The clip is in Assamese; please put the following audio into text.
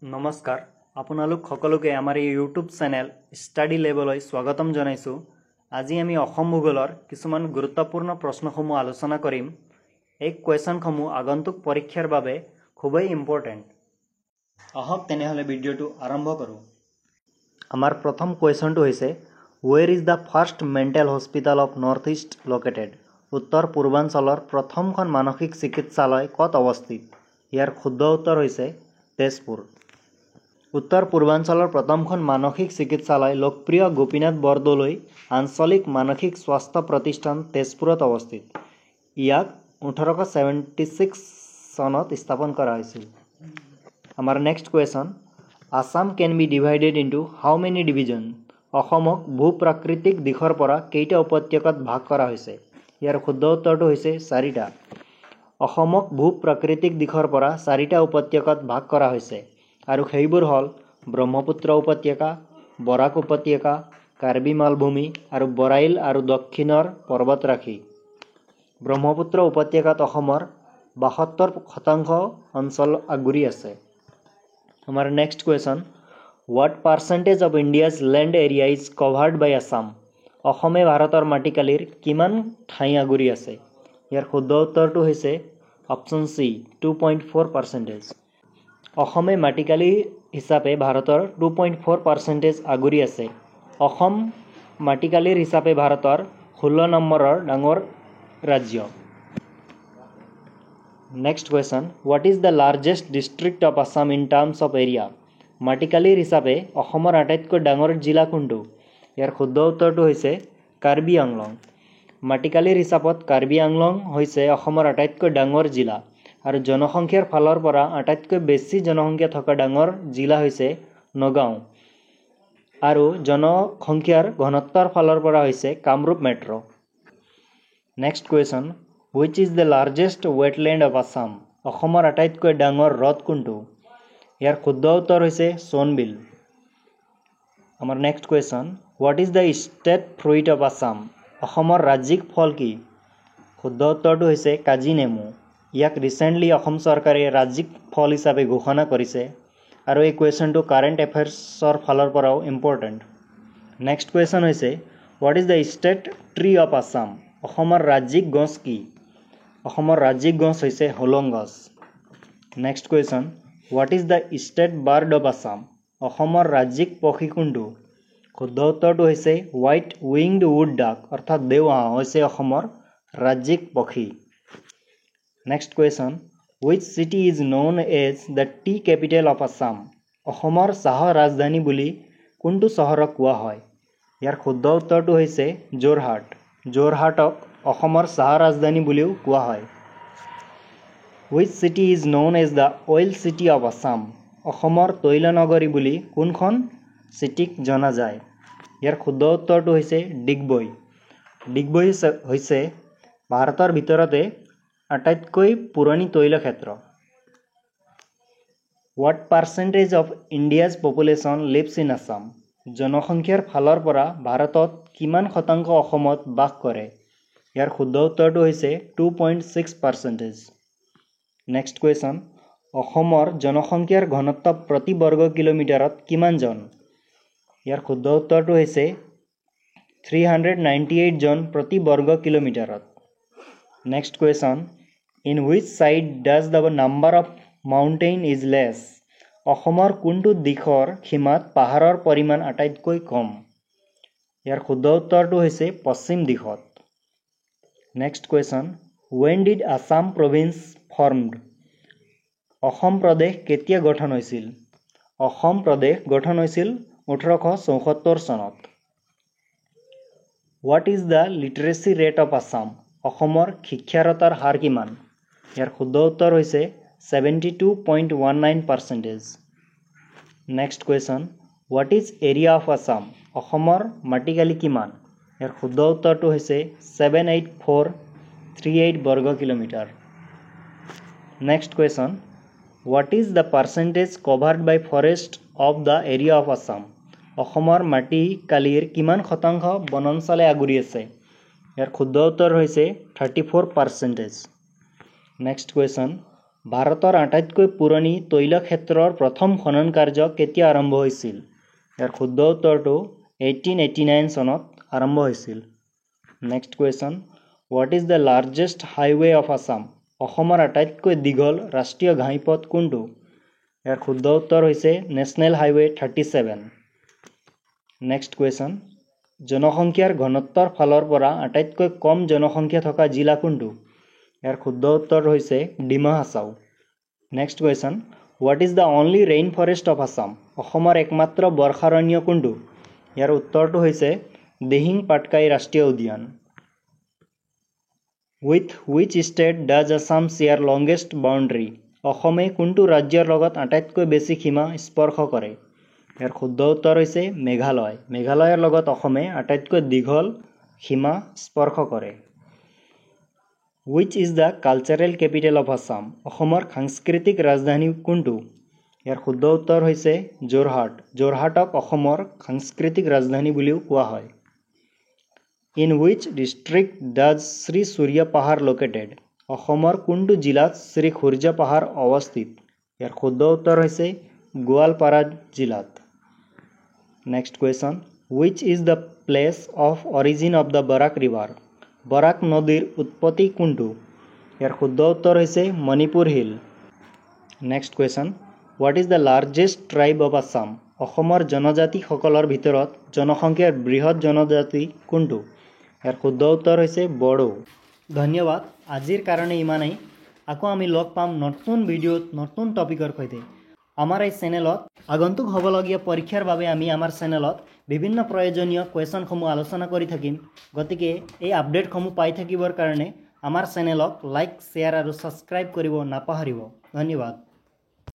নমস্কাৰ আপোনালোক সকলোকে আমাৰ এই ইউটিউব চেনেল ষ্টাডি লেবলৈ স্বাগতম জনাইছোঁ। আজি আমি অসম ভূগোলৰ কিছুমান গুৰুত্বপূৰ্ণ প্ৰশ্নসমূহ আলোচনা কৰিম। এই কুৱেশ্যনসমূহ আগন্তুক পৰীক্ষাৰ বাবে খুবেই ইম্পৰ্টেণ্ট। আহক তেনেহ'লে ভিডিঅ'টো আৰম্ভ কৰোঁ। আমাৰ প্ৰথম কুৱেশ্যনটো হৈছে ৱেৰ is the first mental hospital of north east located? উত্তৰ পূৰ্বাঞ্চলৰ প্ৰথমখন মানসিক চিকিৎসালয় ক'ত অৱস্থিত? ইয়াৰ শুদ্ধ উত্তৰ হৈছে তেজপুৰ। উত্তৰ পূৰ্বাঞ্চলৰ প্ৰথমখন মানসিক চিকিৎসালয় লোকপ্ৰিয় গোপীনাথ বৰদলৈ আঞ্চলিক মানসিক স্বাস্থ্য প্ৰতিষ্ঠান তেজপুৰত অৱস্থিত। ইয়াক 1876 চনত স্থাপন কৰা হৈছিল। আমাৰ next question, Assam can be divided into how many division? অসমক ভূ-প্ৰাকৃতিক দিশৰ পৰা কেইটা উপত্যকাত ভাগ কৰা হৈছে? ইয়াৰ শুদ্ধ উত্তৰটো হৈছে 4টা। অসমক ভূ-প্ৰাকৃতিক দিশৰ পৰা 4টা উপত্যকাত ভাগ কৰা হৈছে আৰু সেইবোৰ হ'ল ব্ৰহ্মপুত্ৰ উপত্যকা, বৰাক উপত্যকা, কাৰ্বি মালভূমি আৰু বৰাইল আৰু দক্ষিণৰ পৰ্বতৰাশি। ব্ৰহ্মপুত্ৰ উপত্যকাত অসমৰ 72% অঞ্চল আগুৰি আছে। আমাৰ next question, what percentage of India's land area is covered by Assam? অসমে ভাৰতৰ মাটিকালিৰ কিমান ঠাই আগুৰি আছে? ইয়াৰ শুদ্ধ উত্তৰটো হৈছে অপশ্যন চি 2.4%। অসমে মাটিকালি হিচাপে ভাৰতৰ 2.4% আগুৰি আছে। অসম মাটিকালিৰ হিচাপে ভাৰতৰ 16 নম্বৰৰ ডাঙৰ ৰাজ্য। Next question, what is the largest district of Assam in terms of area? মাটিকালিৰ হিচাপে অসমৰ আটাইতকৈ ডাঙৰ জিলা কোনটো? ইয়াৰ শুদ্ধ উত্তৰটো হৈছে কাৰ্বি আংলং। মাটিকালিৰ হিচাপত কাৰ্বি আংলং হৈছে অসমৰ আটাইতকৈ ডাঙৰ জিলা আৰু জনসংখ্যাৰ ফালৰ পৰা আটাইতকৈ বেছি জনসংখ্যা থকা ডাঙৰ জিলা হৈছে নগাঁও আৰু জনসংখ্যাৰ ঘনত্বৰ ফালৰ পৰা হৈছে Kamrup metro'. Next question, which is the largest wetland of Assam? অসমৰ আটাইতকৈ ডাঙৰ হ্ৰদ কোনটো? ইয়াৰ শুদ্ধ উত্তৰ হৈছে সোণবিল। আমাৰ next question, what is the state fruit of Assam? অসমৰ ৰাজ্যিক ফল কি? শুদ্ধ উত্তৰটো হৈছে কাজি নেমু। ইয়াক ৰিচেণ্টলি অসম চৰকাৰে ৰাজ্যিক ফল হিচাপে ঘোষণা কৰিছে আৰু এই কুৱেশ্যনটো কাৰেণ্ট এফেয়াৰ্ছৰ ফালৰ পৰাও ইম্পৰ্টেণ্ট। নেক্সট কুৱেশ্যন হৈছে what is the state tree of Assam? অসমৰ ৰাজ্যিক গছ কি? অসমৰ ৰাজ্যিক গছ হৈছে হোলং গছ। Next question, what is the state bird of Assam? অসমৰ ৰাজ্যিক পক্ষী কোনটো? শুদ্ধ উত্তৰটো হৈছে হোৱাইট উইংড উড ডাক অৰ্থাৎ দেওহাঁহ হৈছে অসমৰ ৰাজ্যিক পক্ষী। Next question, which city is known as the tea capital of Assam? অসমৰ চাহৰ ৰাজধানী বুলি কোনটো চহৰক কোৱা হয়? ইয়াৰ শুদ্ধ উত্তৰটো হৈছে যোৰহাট। যোৰহাটক অসমৰ চাহ ৰাজধানী বুলিও কোৱা হয়। Which city is known as the oil city of Assam? অসমৰ তৈল নগৰী বুলি কোনখন চিটিক জনা যায়? ইয়াৰ শুদ্ধ উত্তৰটো হৈছে ডিগবৈ। ডিগবৈ হৈছে ভাৰতৰ ভিতৰতে আটাইতকৈ পুৰণি তৈল ক্ষেত্ৰ। What percentage of India's population leaves in Assam? জনসংখ্যাৰ ফালৰ পৰা ভাৰতত কিমান শতাংশ অসমত বাস কৰে? ইয়াৰ শুদ্ধ উত্তৰটো হৈছে 2.6%। নেক্সট কুৱেশ্যন, অসমৰ জনসংখ্যাৰ ঘনত্ব প্ৰতি বৰ্গ কিলোমিটাৰত কিমান জন? ইয়াৰ শুদ্ধ উত্তৰটো হৈছে 398 জন প্ৰতি বৰ্গ কিলোমিটাৰত। Next question, in which side does the number of mountain is less? অসমৰ কোনটো দিশৰ সীমাত পাহাৰৰ পৰিমাণ আটাইতকৈ কম? ইয়াৰ শুদ্ধ উত্তৰটো হৈছে পশ্চিম দিশত। Next question, when did Assam province formed? অসম প্ৰদেশ কেতিয়া গঠন হৈছিল? অসম প্ৰদেশ গঠন হৈছিল 1874 চনত। What is the literacy rate of Assam? অসমৰ শিক্ষাৰতাৰ হাৰ কিমান? ইয়াৰ শুদ্ধ উত্তৰ হৈছে 72.19%। Next question, what is area of Assam? অসমৰ মাটিকালি কিমান? ইয়াৰ শুদ্ধ উত্তৰটো হৈছে 78438 বৰ্গ kilometre. Next question, what is the percentage covered by forest of the area of Assam? অসমৰ মাটিকালিৰ কিমান শতাংশ বনাঞ্চলে আগুৰি আছে? ইয়াৰ শুদ্ধ উত্তৰ হৈছে 34%। নেক্সট কুৱেশ্যন, ভাৰতৰ আটাইতকৈ পুৰণি তৈল ক্ষেত্ৰৰ প্ৰথম খনন কাৰ্য কেতিয়া আৰম্ভ হৈছিল? ইয়াৰ শুদ্ধ উত্তৰটো 1889 চনত আৰম্ভ হৈছিল। Next question, what is the largest highway of Assam? অসমৰ আটাইতকৈ দীঘল ৰাষ্ট্ৰীয় ঘাইপথ কোনটো? ইয়াৰ শুদ্ধ উত্তৰ হৈছে নেশ্যনেল হাইৱে 37। নেক্সট কুৱেশ্যন, জনসংখ্যাৰ ঘনত্বৰ ফালৰ পৰা আটাইতকৈ কম জনসংখ্যা থকা জিলা কোনটো? ইয়াৰ শুদ্ধ উত্তৰ হৈছে Dima Hasao. Next question, what is the only rain forest of Assam? অসমৰ একমাত্ৰ বৰ্ষাৰণ্য কোনটো? ইয়াৰ উত্তৰটো হৈছে দিহিং পাটকাই ৰাষ্ট্ৰীয় উদ্যান। With which state does Assam share longest boundary? অসমে কোনটো ৰাজ্যৰ লগত আটাইতকৈ বেছি সীমা স্পৰ্শ কৰে? ইয়াৰ শুদ্ধ উত্তৰ হৈছে মেঘালয়। মেঘালয়ৰ লগত অসমে আটাইতকৈ দীঘল সীমা স্পৰ্শ কৰে। Which is the cultural capital of Assam? অসমৰ সাংস্কৃতিক ৰাজধানী কোনটো? ইয়াৰ শুদ্ধ উত্তৰ হৈছে যোৰহাট। যোৰহাটক অসমৰ সাংস্কৃতিক ৰাজধানী বুলিও কোৱা হয়। In which district does Sri Surya Pahar located? অসমৰ কোনটো জিলাত শ্ৰী সূৰ্য পাহাৰ অৱস্থিত? ইয়াৰ শুদ্ধ উত্তৰ হৈছে গোৱালপাৰা জিলাত। Next question, which is the place of origin of the Barak river? Barak নদীৰ উৎপত্তি কোনটো? ইয়াৰ শুদ্ধ উত্তৰ হৈছে Manipur hill. Next question, what is the largest tribe of Assam? অসমৰ জনজাতিসকলৰ ভিতৰত জনসংখ্যাৰ বৃহৎ জনজাতি কোনটো? ইয়াৰ শুদ্ধ উত্তৰ হৈছে বড়ো। ধন্যবাদ। আজিৰ কাৰণে ইমানেই। আকৌ আমি লগ পাম নতুন ভিডিঅ'ত নতুন টপিকৰ সৈতে। আমাৰ এই চেনেলত আগন্তুক হ'বলগীয়া পৰীক্ষাৰ বাবে আমি আমাৰ চেনেলত বিভিন্ন প্ৰয়োজনীয় কুৱেশ্যনসমূহ আলোচনা কৰি থাকিম। গতিকে এই আপডেটসমূহ পাই থাকিবৰ কাৰণে আমাৰ চেনেলক লাইক, শ্বেয়াৰ আৰু ছাবস্ক্ৰাইব কৰিব নাপাহৰিব। ধন্যবাদ।